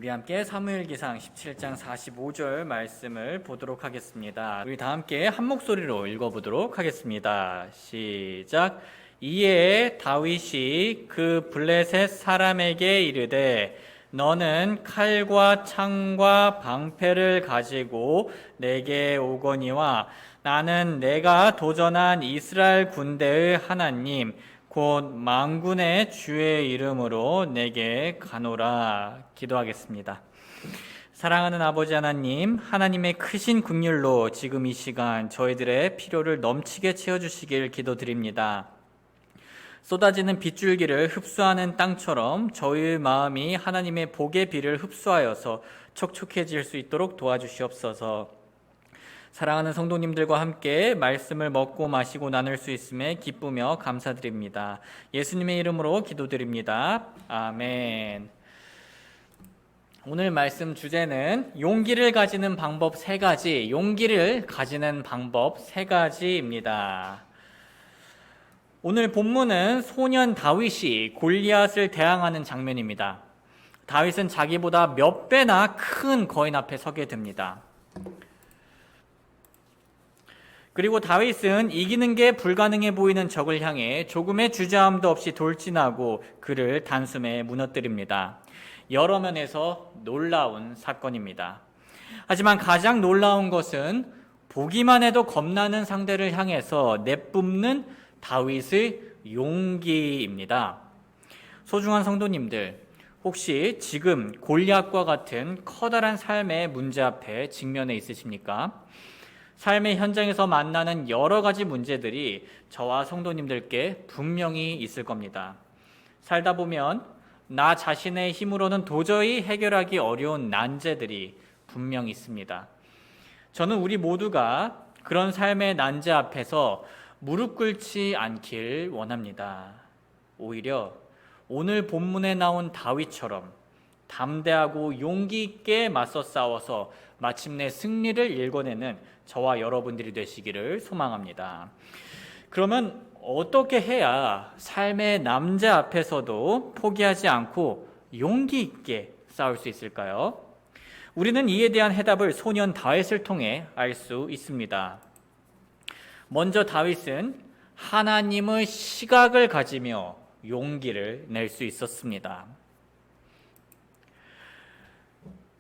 우리 함께 사무엘기상 17장 45절 말씀을 보도록 하겠습니다. 우리 다 함께 한 목소리로 읽어보도록 하겠습니다. 시작. 이에 다윗이 그 블레셋 사람에게 이르되 너는 칼과 창과 방패를 가지고 내게 오거니와 나는 내가 도전한 이스라엘 군대의 하나님 곧 만군의 주의 이름으로 내게 가노라. 기도하겠습니다. 사랑하는 아버지 하나님, 하나님의 크신 긍휼로 지금 이 시간 저희들의 필요를 넘치게 채워주시길 기도드립니다. 쏟아지는 빗줄기를 흡수하는 땅처럼 저희의 마음이 하나님의 복의 비를 흡수하여서 촉촉해질 수 있도록 도와주시옵소서. 사랑하는 성도님들과 함께 말씀을 먹고 마시고 나눌 수 있음에 기쁘며 감사드립니다. 예수님의 이름으로 기도드립니다. 아멘. 오늘 말씀 주제는 용기를 가지는 방법 3가지, 용기를 가지는 방법 3가지입니다. 오늘 본문은 소년 다윗이 골리앗을 대항하는 장면입니다. 다윗은 자기보다 몇 배나 큰 거인 앞에 서게 됩니다. 그리고 다윗은 이기는 게 불가능해 보이는 적을 향해 조금의 주저함도 없이 돌진하고 그를 단숨에 무너뜨립니다. 여러 면에서 놀라운 사건입니다. 하지만 가장 놀라운 것은 보기만 해도 겁나는 상대를 향해서 내뿜는 다윗의 용기입니다. 소중한 성도님들, 혹시 지금 골리앗과 같은 커다란 삶의 문제 앞에 직면해 있으십니까? 삶의 현장에서 만나는 여러 가지 문제들이 저와 성도님들께 분명히 있을 겁니다. 살다 보면 나 자신의 힘으로는 도저히 해결하기 어려운 난제들이 분명히 있습니다. 저는 우리 모두가 그런 삶의 난제 앞에서 무릎 꿇지 않길 원합니다. 오히려 오늘 본문에 나온 다윗처럼 담대하고 용기 있게 맞서 싸워서 마침내 승리를 일궈내는 저와 여러분들이 되시기를 소망합니다. 그러면 어떻게 해야 삶의 난제 앞에서도 포기하지 않고 용기 있게 싸울 수 있을까요? 우리는 이에 대한 해답을 소년 다윗을 통해 알 수 있습니다. 먼저 다윗은 하나님의 시각을 가지며 용기를 낼 수 있었습니다.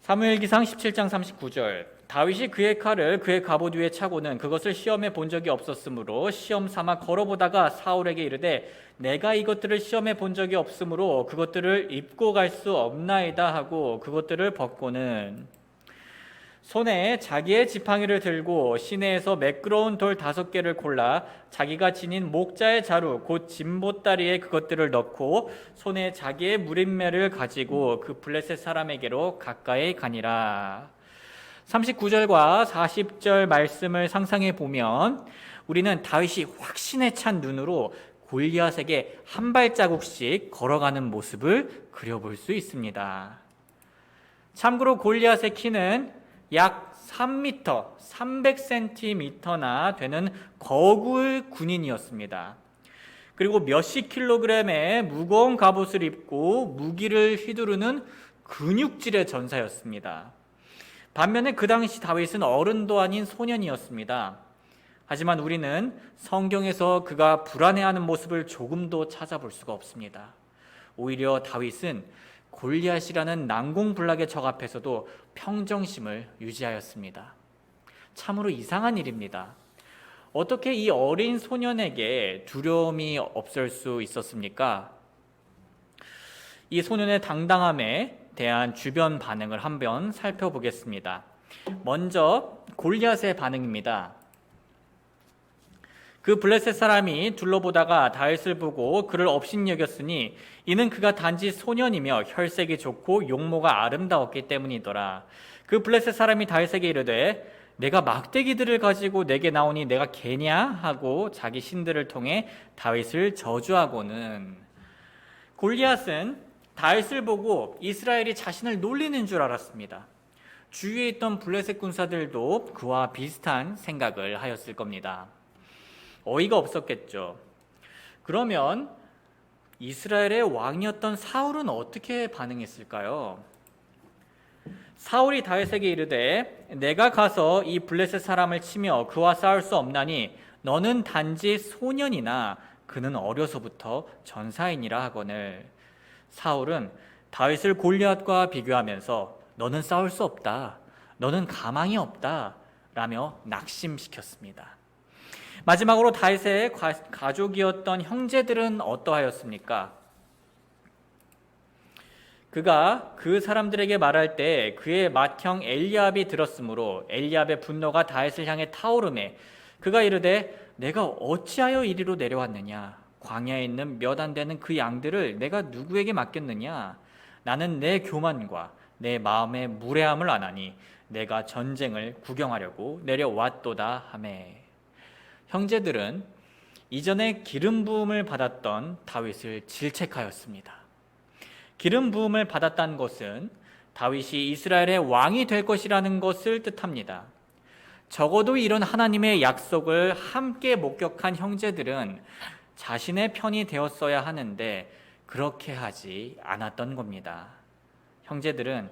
사무엘기상 17장 39절 다윗이 그의 칼을 그의 갑옷 위에 차고는 그것을 시험해 본 적이 없었으므로 시험 삼아 걸어보다가 사울에게 이르되 내가 이것들을 시험해 본 적이 없으므로 그것들을 입고 갈 수 없나이다 하고 그것들을 벗고는 손에 자기의 지팡이를 들고 시내에서 매끄러운 돌 5개를 골라 자기가 지닌 목자의 자루 곧 진보다리에 그것들을 넣고 손에 자기의 무림매를 가지고 그 블레셋 사람에게로 가까이 가니라. 39절과 40절 말씀을 상상해 보면 우리는 다윗이 확신에 찬 눈으로 골리앗에게 한 발자국씩 걸어가는 모습을 그려볼 수 있습니다. 참고로 골리앗의 키는 약 3m, 300cm나 되는 거구의 군인이었습니다. 그리고 몇십 킬로그램의 무거운 갑옷을 입고 무기를 휘두르는 근육질의 전사였습니다. 반면에 그 당시 다윗은 어른도 아닌 소년이었습니다. 하지만 우리는 성경에서 그가 불안해하는 모습을 조금도 찾아볼 수가 없습니다. 오히려 다윗은 골리앗이라는 난공불락의 적 앞에서도 평정심을 유지하였습니다. 참으로 이상한 일입니다. 어떻게 이 어린 소년에게 두려움이 없을 수 있었습니까? 이 소년의 당당함에 대한 주변 반응을 한번 살펴보겠습니다. 먼저 골리앗의 반응입니다. 그 블레셋 사람이 둘러보다가 다윗을 보고 그를 업신여겼으니 이는 그가 단지 소년이며 혈색이 좋고 용모가 아름다웠기 때문이더라. 그 블레셋 사람이 다윗에게 이르되 내가 막대기들을 가지고 내게 나오니 내가 개냐 하고 자기 신들을 통해 다윗을 저주하고는 골리앗은 다윗을 보고 이스라엘이 자신을 놀리는 줄 알았습니다. 주위에 있던 블레셋 군사들도 그와 비슷한 생각을 하였을 겁니다. 어이가 없었겠죠. 그러면 이스라엘의 왕이었던 사울은 어떻게 반응했을까요? 사울이 다윗에게 이르되 내가 가서 이 블레셋 사람을 치며 그와 싸울 수 없나니 너는 단지 소년이나 그는 어려서부터 전사이니라 하거늘. 사울은 다윗을 골리앗과 비교하면서 너는 싸울 수 없다, 너는 가망이 없다 라며 낙심시켰습니다. 마지막으로 다윗의 가족이었던 형제들은 어떠하였습니까? 그가 그 사람들에게 말할 때 그의 맏형 엘리압이 들었으므로 엘리압의 분노가 다윗을 향해 타오르매 그가 이르되 내가 어찌하여 이리로 내려왔느냐? 광야에 있는 몇 안 되는 그 양들을 내가 누구에게 맡겼느냐? 나는 내 교만과 내 마음의 무례함을 아나니 내가 전쟁을 구경하려고 내려왔도다 하매. 형제들은 이전에 기름 부음을 받았던 다윗을 질책하였습니다. 기름 부음을 받았다는 것은 다윗이 이스라엘의 왕이 될 것이라는 것을 뜻합니다. 적어도 이런 하나님의 약속을 함께 목격한 형제들은 자신의 편이 되었어야 하는데 그렇게 하지 않았던 겁니다. 형제들은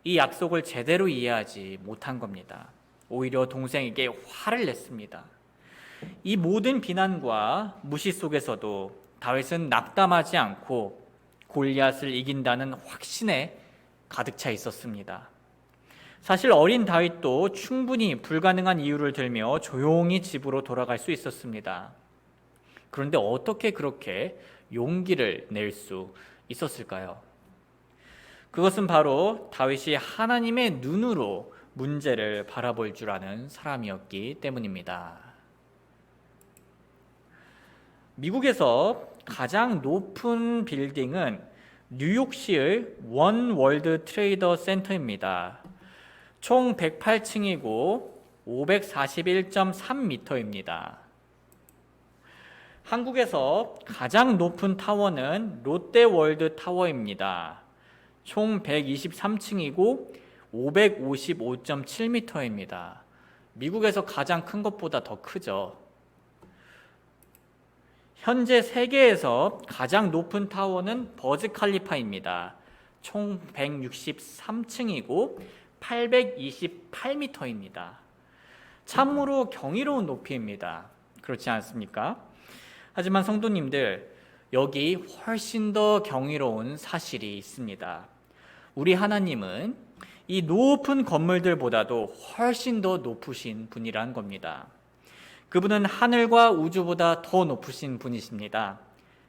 이 약속을 제대로 이해하지 못한 겁니다. 오히려 동생에게 화를 냈습니다. 이 모든 비난과 무시 속에서도 다윗은 낙담하지 않고 골리앗을 이긴다는 확신에 가득 차 있었습니다. 사실 어린 다윗도 충분히 불가능한 이유를 들며 조용히 집으로 돌아갈 수 있었습니다. 그런데 어떻게 그렇게 용기를 낼 수 있었을까요? 그것은 바로 다윗이 하나님의 눈으로 문제를 바라볼 줄 아는 사람이었기 때문입니다. 미국에서 가장 높은 빌딩은 뉴욕시의 원 월드 트레이더 센터입니다. 총 108층이고 541.3m입니다. 한국에서 가장 높은 타워는 롯데월드 타워입니다. 총 123층이고 555.7m입니다. 미국에서 가장 큰 것보다 더 크죠. 현재 세계에서 가장 높은 타워는 버즈 칼리파입니다. 총 163층이고 828m입니다. 참으로 경이로운 높이입니다. 그렇지 않습니까? 하지만 성도님들, 여기 훨씬 더 경이로운 사실이 있습니다. 우리 하나님은 이 높은 건물들보다도 훨씬 더 높으신 분이란 겁니다. 그분은 하늘과 우주보다 더 높으신 분이십니다.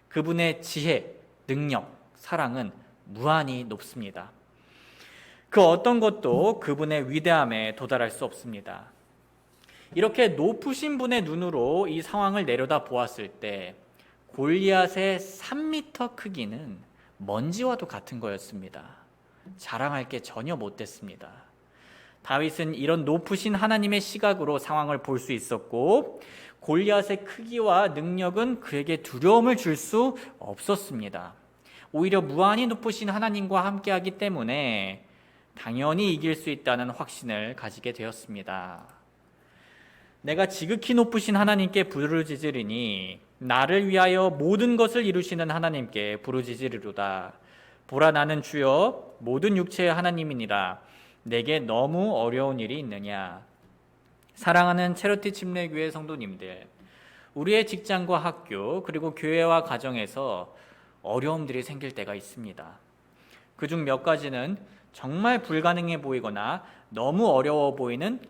그분의 지혜, 능력, 사랑은 무한히 높습니다. 그 어떤 것도 그분의 위대함에 도달할 수 없습니다. 이렇게 높으신 분의 눈으로 이 상황을 내려다 보았을 때 골리앗의 3m 크기는 먼지와도 같은 거였습니다. 자랑할 게 전혀 못 됐습니다. 다윗은 이런 높으신 하나님의 시각으로 상황을 볼 수 있었고 골리앗의 크기와 능력은 그에게 두려움을 줄 수 없었습니다. 오히려 무한히 높으신 하나님과 함께하기 때문에 당연히 이길 수 있다는 확신을 가지게 되었습니다. 내가 지극히 높으신 하나님께 부르짖으리니 나를 위하여 모든 것을 이루시는 하나님께 부르짖으리로다. 보라, 나는 주여 모든 육체의 하나님이니라. 내게 너무 어려운 일이 있느냐. 사랑하는 체러티 침례교회 성도님들, 우리의 직장과 학교 그리고 교회와 가정에서 어려움들이 생길 때가 있습니다. 그중 몇 가지는 정말 불가능해 보이거나 너무 어려워 보이는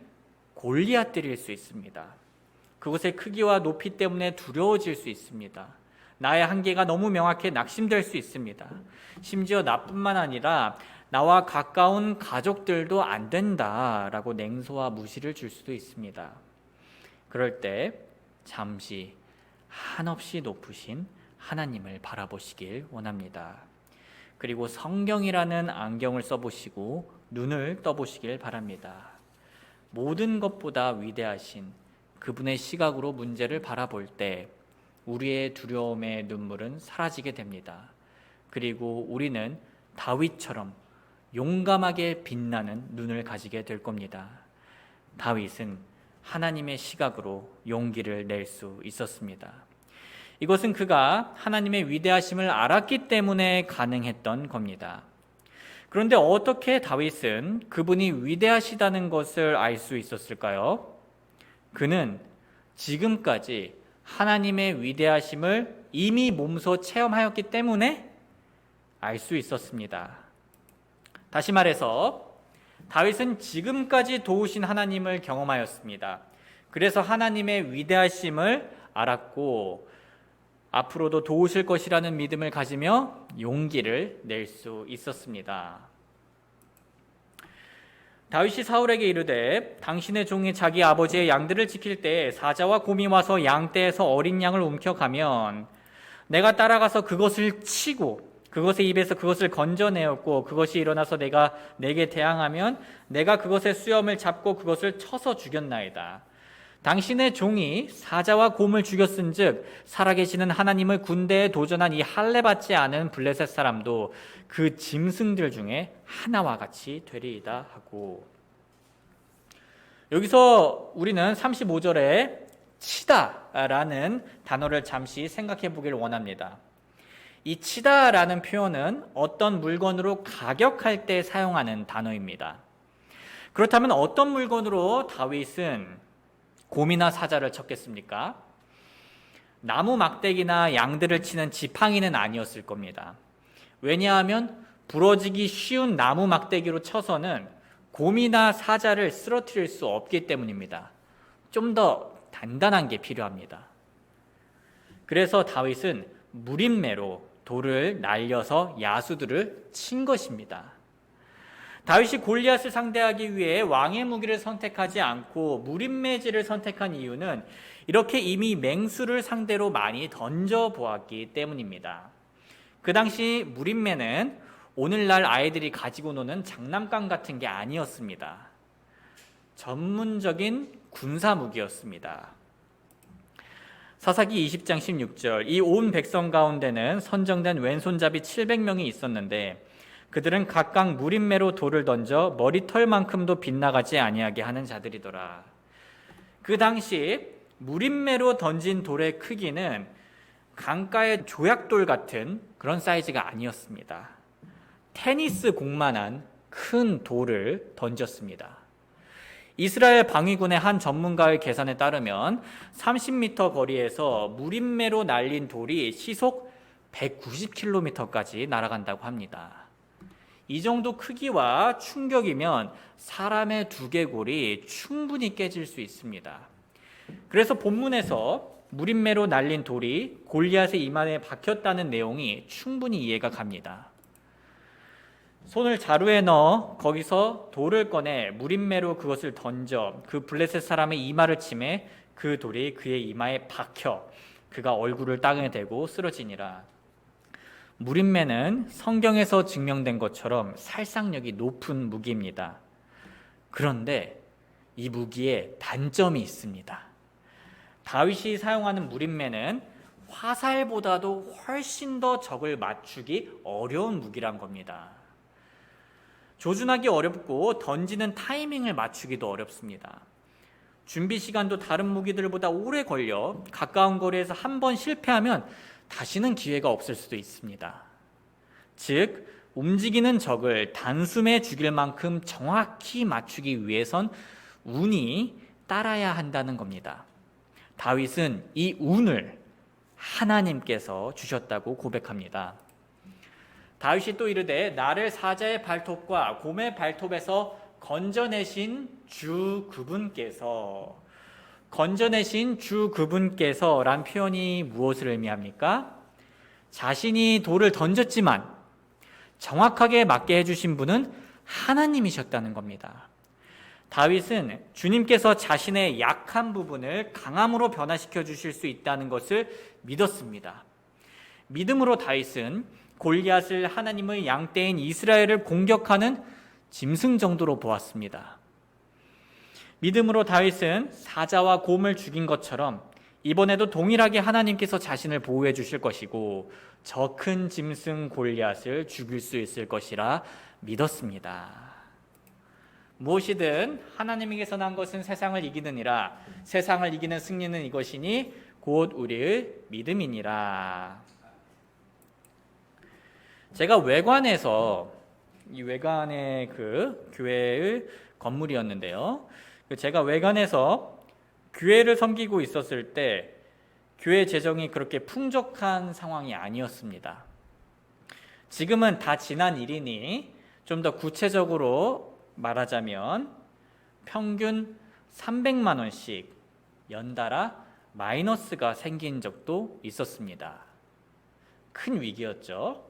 골리앗들일 수 있습니다. 그곳의 크기와 높이 때문에 두려워질 수 있습니다. 나의 한계가 너무 명확해 낙심될 수 있습니다. 심지어 나뿐만 아니라 나와 가까운 가족들도 안 된다라고 냉소와 무시를 줄 수도 있습니다. 그럴 때 잠시 한없이 높으신 하나님을 바라보시길 원합니다. 그리고 성경이라는 안경을 써보시고 눈을 떠보시길 바랍니다. 모든 것보다 위대하신 그분의 시각으로 문제를 바라볼 때 우리의 두려움의 눈물은 사라지게 됩니다. 그리고 우리는 다윗처럼 용감하게 빛나는 눈을 가지게 될 겁니다. 다윗은 하나님의 시각으로 용기를 낼 수 있었습니다. 이것은 그가 하나님의 위대하심을 알았기 때문에 가능했던 겁니다. 그런데 어떻게 다윗은 그분이 위대하시다는 것을 알 수 있었을까요? 그는 지금까지 하나님의 위대하심을 이미 몸소 체험하였기 때문에 알 수 있었습니다. 다시 말해서 다윗은 지금까지 도우신 하나님을 경험하였습니다. 그래서 하나님의 위대하심을 알았고 앞으로도 도우실 것이라는 믿음을 가지며 용기를 낼 수 있었습니다. 다윗이 사울에게 이르되 당신의 종이 자기 아버지의 양들을 지킬 때 사자와 곰이 와서 양떼에서 어린 양을 움켜가면 내가 따라가서 그것을 치고 그것의 입에서 그것을 건져내었고 그것이 일어나서 내게 대항하면 내가 그것의 수염을 잡고 그것을 쳐서 죽였나이다. 당신의 종이 사자와 곰을 죽였은즉 살아계시는 하나님을 군대에 도전한 이 할례 받지 않은 블레셋 사람도 그 짐승들 중에 하나와 같이 되리이다 하고, 여기서 우리는 35절에 치다라는 단어를 잠시 생각해 보기를 원합니다. 이 치다라는 표현은 어떤 물건으로 가격할 때 사용하는 단어입니다. 그렇다면 어떤 물건으로 다윗은 곰이나 사자를 쳤겠습니까? 나무 막대기나 양들을 치는 지팡이는 아니었을 겁니다. 왜냐하면 부러지기 쉬운 나무 막대기로 쳐서는 곰이나 사자를 쓰러뜨릴 수 없기 때문입니다. 좀 더 단단한 게 필요합니다. 그래서 다윗은 무림매로 돌을 날려서 야수들을 친 것입니다. 다윗이 골리앗을 상대하기 위해 왕의 무기를 선택하지 않고 무림매질을 선택한 이유는 이렇게 이미 맹수를 상대로 많이 던져보았기 때문입니다. 그 당시 무림매는 오늘날 아이들이 가지고 노는 장난감 같은 게 아니었습니다. 전문적인 군사 무기였습니다. 사사기 20장 16절, 이 온 백성 가운데는 선정된 왼손잡이 700명이 있었는데 그들은 각각 무림매로 돌을 던져 머리털만큼도 빗나가지 아니하게 하는 자들이더라. 그 당시 무림매로 던진 돌의 크기는 강가의 조약돌 같은 그런 사이즈가 아니었습니다. 테니스 공만한 큰 돌을 던졌습니다. 이스라엘 방위군의 한 전문가의 계산에 따르면 30m 거리에서 무림매로 날린 돌이 시속 190km까지 날아간다고 합니다. 이 정도 크기와 충격이면 사람의 두개골이 충분히 깨질 수 있습니다. 그래서 본문에서 무림매로 날린 돌이 골리앗의 이마에 박혔다는 내용이 충분히 이해가 갑니다. 손을 자루에 넣어 거기서 돌을 꺼내 무림매로 그것을 던져 그 블레셋 사람의 이마를 치매 그 돌이 그의 이마에 박혀 그가 얼굴을 땅에 대고 쓰러지니라. 무림매는 성경에서 증명된 것처럼 살상력이 높은 무기입니다. 그런데 이 무기에 단점이 있습니다. 다윗이 사용하는 무림매는 화살보다도 훨씬 더 적을 맞추기 어려운 무기란 겁니다. 조준하기 어렵고 던지는 타이밍을 맞추기도 어렵습니다. 준비 시간도 다른 무기들보다 오래 걸려 가까운 거리에서 한 번 실패하면 다시는 기회가 없을 수도 있습니다. 즉, 움직이는 적을 단숨에 죽일 만큼 정확히 맞추기 위해선 운이 따라야 한다는 겁니다. 다윗은 이 운을 하나님께서 주셨다고 고백합니다. 다윗이 또 이르되 나를 사자의 발톱과 곰의 발톱에서 건져내신 주 그분께서, 건져내신 주 그분께서란 표현이 무엇을 의미합니까? 자신이 돌을 던졌지만 정확하게 맞게 해주신 분은 하나님이셨다는 겁니다. 다윗은 주님께서 자신의 약한 부분을 강함으로 변화시켜 주실 수 있다는 것을 믿었습니다. 믿음으로 다윗은 골리앗을 하나님의 양떼인 이스라엘을 공격하는 짐승 정도로 보았습니다. 믿음으로 다윗은 사자와 곰을 죽인 것처럼 이번에도 동일하게 하나님께서 자신을 보호해 주실 것이고 저 큰 짐승 골리앗을 죽일 수 있을 것이라 믿었습니다. 무엇이든 하나님에게서 난 것은 세상을 이기느니라. 세상을 이기는 승리는 이것이니 곧 우리의 믿음이니라. 제가 외관에서 이 외관의 그 교회의 건물이었는데요. 제가 외관에서 교회를 섬기고 있었을 때 교회 재정이 그렇게 풍족한 상황이 아니었습니다. 지금은 다 지난 일이니 좀 더 구체적으로 말하자면 평균 300만 원씩 연달아 마이너스가 생긴 적도 있었습니다. 큰 위기였죠.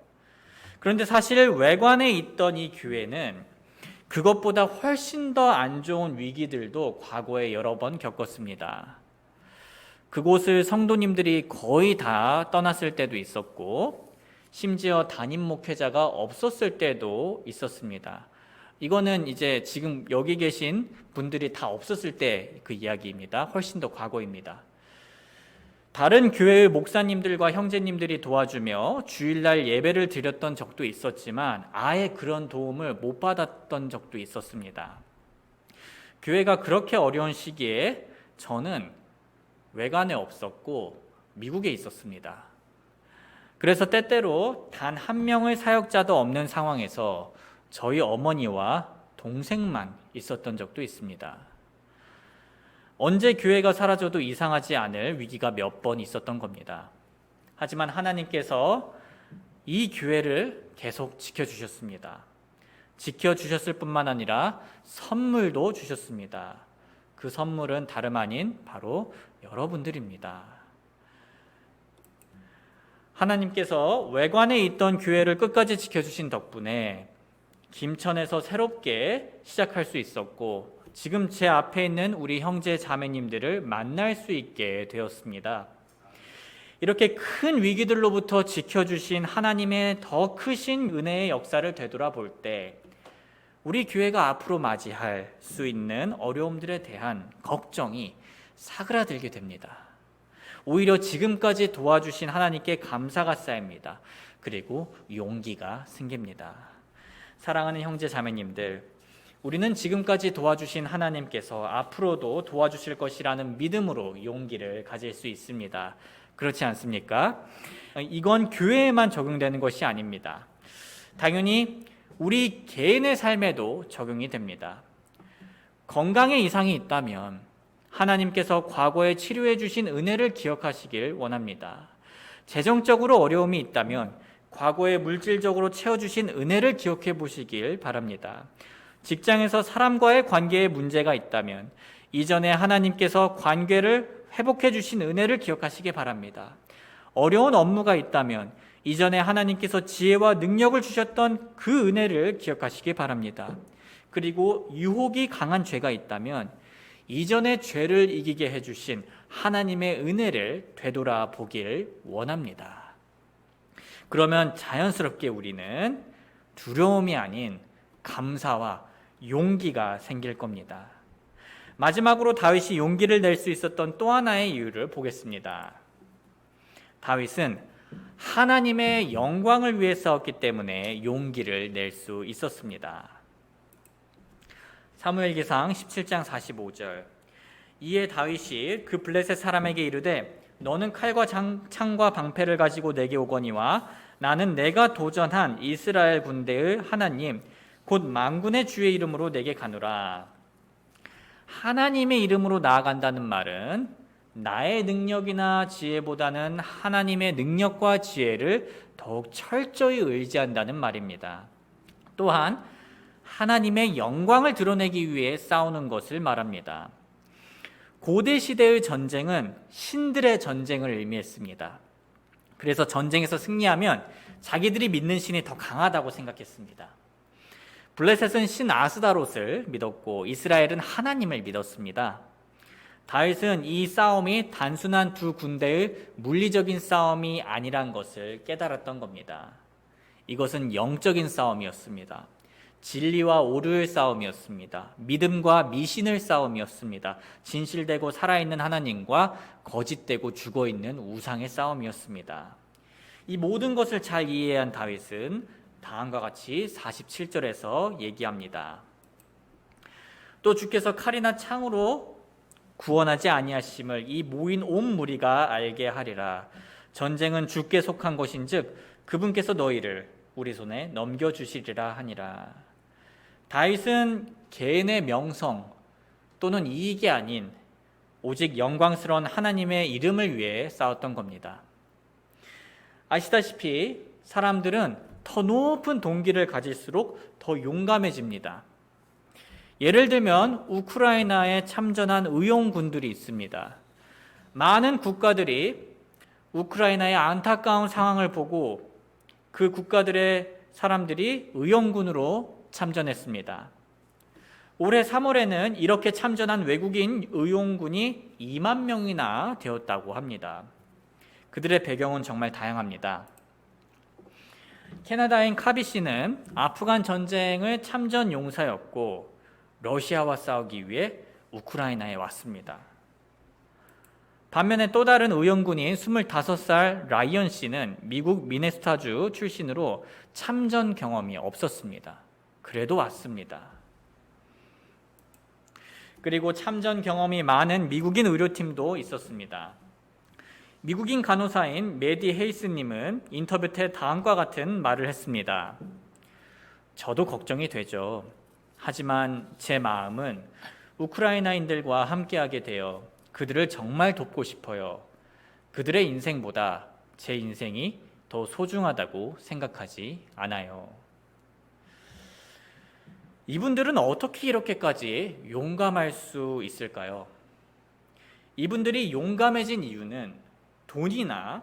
그런데 사실 외관에 있던 이 교회는 그것보다 훨씬 더 안 좋은 위기들도 과거에 여러 번 겪었습니다. 그곳을 성도님들이 거의 다 떠났을 때도 있었고, 심지어 담임 목회자가 없었을 때도 있었습니다. 이거는 이제 지금 여기 계신 분들이 다 없었을 때 그 이야기입니다. 훨씬 더 과거입니다. 다른 교회의 목사님들과 형제님들이 도와주며 주일날 예배를 드렸던 적도 있었지만 아예 그런 도움을 못 받았던 적도 있었습니다. 교회가 그렇게 어려운 시기에 저는 외관에 없었고 미국에 있었습니다. 그래서 때때로 단 한 명의 사역자도 없는 상황에서 저희 어머니와 동생만 있었던 적도 있습니다. 언제 교회가 사라져도 이상하지 않을 위기가 몇 번 있었던 겁니다. 하지만 하나님께서 이 교회를 계속 지켜주셨습니다. 지켜주셨을 뿐만 아니라 선물도 주셨습니다. 그 선물은 다름 아닌 바로 여러분들입니다. 하나님께서 외관에 있던 교회를 끝까지 지켜주신 덕분에 김천에서 새롭게 시작할 수 있었고, 지금 제 앞에 있는 우리 형제 자매님들을 만날 수 있게 되었습니다. 이렇게 큰 위기들로부터 지켜주신 하나님의 더 크신 은혜의 역사를 되돌아볼 때 우리 교회가 앞으로 맞이할 수 있는 어려움들에 대한 걱정이 사그라들게 됩니다. 오히려 지금까지 도와주신 하나님께 감사가 쌓입니다. 그리고 용기가 생깁니다. 사랑하는 형제 자매님들, 우리는 지금까지 도와주신 하나님께서 앞으로도 도와주실 것이라는 믿음으로 용기를 가질 수 있습니다. 그렇지 않습니까? 이건 교회에만 적용되는 것이 아닙니다. 당연히 우리 개인의 삶에도 적용이 됩니다. 건강에 이상이 있다면 하나님께서 과거에 치료해 주신 은혜를 기억하시길 원합니다. 재정적으로 어려움이 있다면 과거에 물질적으로 채워주신 은혜를 기억해 보시길 바랍니다. 직장에서 사람과의 관계에 문제가 있다면 이전에 하나님께서 관계를 회복해 주신 은혜를 기억하시기 바랍니다. 어려운 업무가 있다면 이전에 하나님께서 지혜와 능력을 주셨던 그 은혜를 기억하시기 바랍니다. 그리고 유혹이 강한 죄가 있다면 이전에 죄를 이기게 해주신 하나님의 은혜를 되돌아보길 원합니다. 그러면 자연스럽게 우리는 두려움이 아닌 감사와 용기가 생길 겁니다. 마지막으로 다윗이 용기를 낼 수 있었던 또 하나의 이유를 보겠습니다. 다윗은 하나님의 영광을 위해 싸웠기 때문에 용기를 낼 수 있었습니다. 사무엘기상 17장 45절. 이에 다윗이 그 블레셋 사람에게 이르되 너는 칼과 창과 방패를 가지고 내게 오거니와 나는 내가 도전한 이스라엘 군대의 하나님 곧 만군의 주의 이름으로 내게 가노라. 하나님의 이름으로 나아간다는 말은 나의 능력이나 지혜보다는 하나님의 능력과 지혜를 더욱 철저히 의지한다는 말입니다. 또한 하나님의 영광을 드러내기 위해 싸우는 것을 말합니다. 고대 시대의 전쟁은 신들의 전쟁을 의미했습니다. 그래서 전쟁에서 승리하면 자기들이 믿는 신이 더 강하다고 생각했습니다. 블레셋은 신 아스다롯을 믿었고 이스라엘은 하나님을 믿었습니다. 다윗은 이 싸움이 단순한 두 군대의 물리적인 싸움이 아니란 것을 깨달았던 겁니다. 이것은 영적인 싸움이었습니다. 진리와 오류의 싸움이었습니다. 믿음과 미신의 싸움이었습니다. 진실되고 살아있는 하나님과 거짓되고 죽어있는 우상의 싸움이었습니다. 이 모든 것을 잘 이해한 다윗은 다음과 같이 47절에서 얘기합니다. 또 주께서 칼이나 창으로 구원하지 아니하심을 이 모인 온 무리가 알게 하리라. 전쟁은 주께 속한 것인즉 그분께서 너희를 우리 손에 넘겨주시리라 하니라. 다윗은 개인의 명성 또는 이익이 아닌 오직 영광스러운 하나님의 이름을 위해 싸웠던 겁니다. 아시다시피 사람들은 더 높은 동기를 가질수록 더 용감해집니다. 예를 들면 우크라이나에 참전한 의용군들이 있습니다. 많은 국가들이 우크라이나의 안타까운 상황을 보고 그 국가들의 사람들이 의용군으로 참전했습니다. 올해 3월에는 이렇게 참전한 외국인 의용군이 2만 명이나 되었다고 합니다. 그들의 배경은 정말 다양합니다. 캐나다인 카비 씨는 아프간 전쟁을 참전 용사였고 러시아와 싸우기 위해 우크라이나에 왔습니다. 반면에 또 다른 의용군인 25살 라이언 씨는 미국 미네소타주 출신으로 참전 경험이 없었습니다. 그래도 왔습니다. 그리고 참전 경험이 많은 미국인 의료팀도 있었습니다. 미국인 간호사인 메디 헤이스님은 인터뷰 때 다음과 같은 말을 했습니다. 저도 걱정이 되죠. 하지만 제 마음은 우크라이나인들과 함께하게 되어 그들을 정말 돕고 싶어요. 그들의 인생보다 제 인생이 더 소중하다고 생각하지 않아요. 이분들은 어떻게 이렇게까지 용감할 수 있을까요? 이분들이 용감해진 이유는 돈이나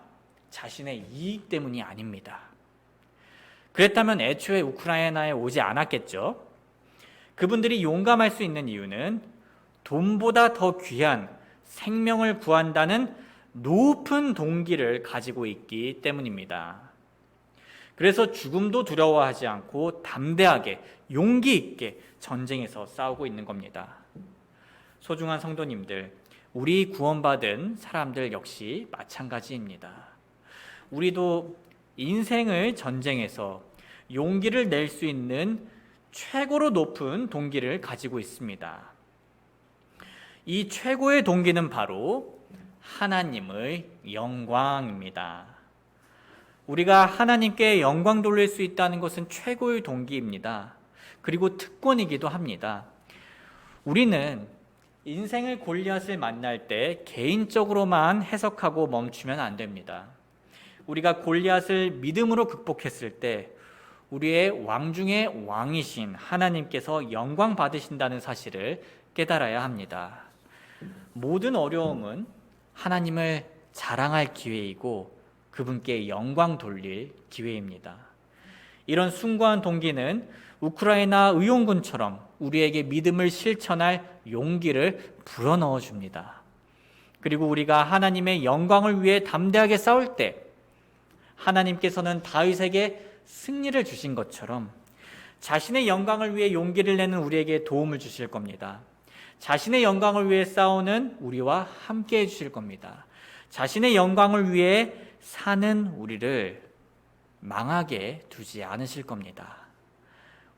자신의 이익 때문이 아닙니다. 그랬다면 애초에 우크라이나에 오지 않았겠죠? 그분들이 용감할 수 있는 이유는 돈보다 더 귀한 생명을 구한다는 높은 동기를 가지고 있기 때문입니다. 그래서 죽음도 두려워하지 않고 담대하게 용기 있게 전쟁에서 싸우고 있는 겁니다. 소중한 성도님들, 우리 구원받은 사람들 역시 마찬가지입니다. 우리도 인생을 전쟁에서 용기를 낼 수 있는 최고로 높은 동기를 가지고 있습니다. 이 최고의 동기는 바로 하나님의 영광입니다. 우리가 하나님께 영광 돌릴 수 있다는 것은 최고의 동기입니다. 그리고 특권이기도 합니다. 우리는 인생의 골리앗을 만날 때 개인적으로만 해석하고 멈추면 안 됩니다. 우리가 골리앗을 믿음으로 극복했을 때 우리의 왕 중의 왕이신 하나님께서 영광 받으신다는 사실을 깨달아야 합니다. 모든 어려움은 하나님을 자랑할 기회이고 그분께 영광 돌릴 기회입니다. 이런 숭고한 동기는 우크라이나 의용군처럼 우리에게 믿음을 실천할 용기를 불어넣어 줍니다. 그리고 우리가 하나님의 영광을 위해 담대하게 싸울 때 하나님께서는 다윗에게 승리를 주신 것처럼 자신의 영광을 위해 용기를 내는 우리에게 도움을 주실 겁니다. 자신의 영광을 위해 싸우는 우리와 함께 해주실 겁니다. 자신의 영광을 위해 사는 우리를 망하게 두지 않으실 겁니다.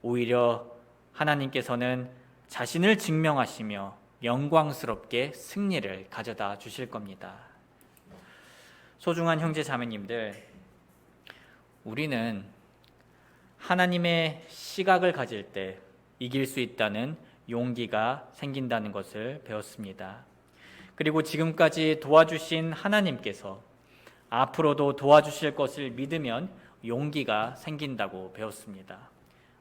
오히려 하나님께서는 자신을 증명하시며 영광스럽게 승리를 가져다 주실 겁니다. 소중한 형제 자매님들, 우리는 하나님의 시각을 가질 때 이길 수 있다는 용기가 생긴다는 것을 배웠습니다. 그리고 지금까지 도와주신 하나님께서 앞으로도 도와주실 것을 믿으면 용기가 생긴다고 배웠습니다.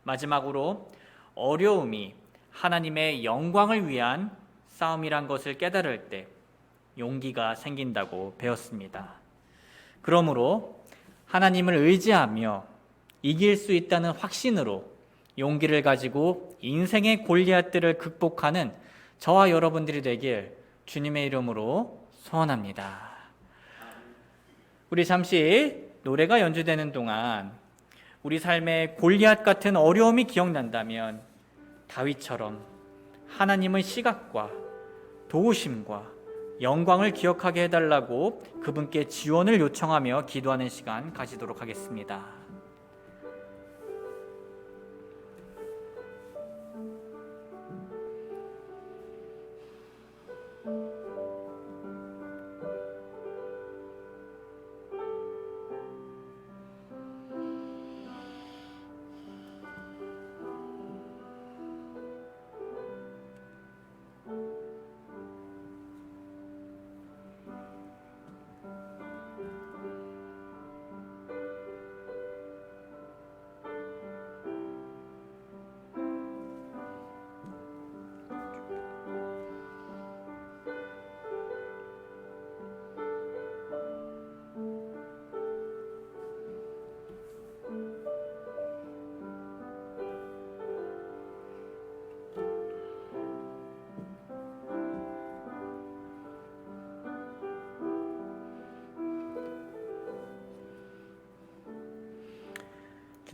마지막으로 어려움이 하나님의 영광을 위한 싸움이란 것을 깨달을 때 용기가 생긴다고 배웠습니다. 그러므로 하나님을 의지하며 이길 수 있다는 확신으로 용기를 가지고 인생의 골리앗들을 극복하는 저와 여러분들이 되길 주님의 이름으로 소원합니다. 우리 잠시 노래가 연주되는 동안 우리 삶의 골리앗 같은 어려움이 기억난다면 다윗처럼 하나님의 시각과 도우심과 영광을 기억하게 해달라고 그분께 지원을 요청하며 기도하는 시간 가지도록 하겠습니다.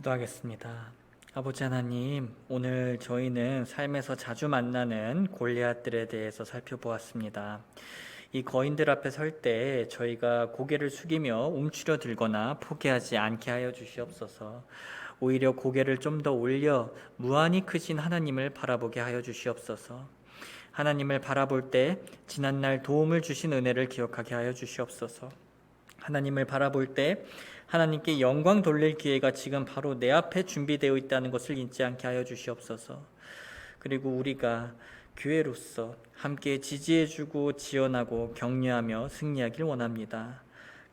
기도하겠습니다. 아버지 하나님, 오늘 저희는 삶에서 자주 만나는 골리앗들에 대해서 살펴보았습니다. 이 거인들 앞에 설 때 저희가 고개를 숙이며 움츠러들거나 포기하지 않게 하여 주시옵소서. 오히려 고개를 좀 더 올려 무한히 크신 하나님을 바라보게 하여 주시옵소서. 하나님을 바라볼 때 지난날 도움을 주신 은혜를 기억하게 하여 주시옵소서. 하나님을 바라볼 때 하나님께 영광 돌릴 기회가 지금 바로 내 앞에 준비되어 있다는 것을 잊지 않게 하여 주시옵소서. 그리고 우리가 교회로서 함께 지지해주고 지원하고 격려하며 승리하길 원합니다.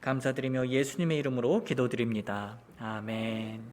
감사드리며 예수님의 이름으로 기도드립니다. 아멘.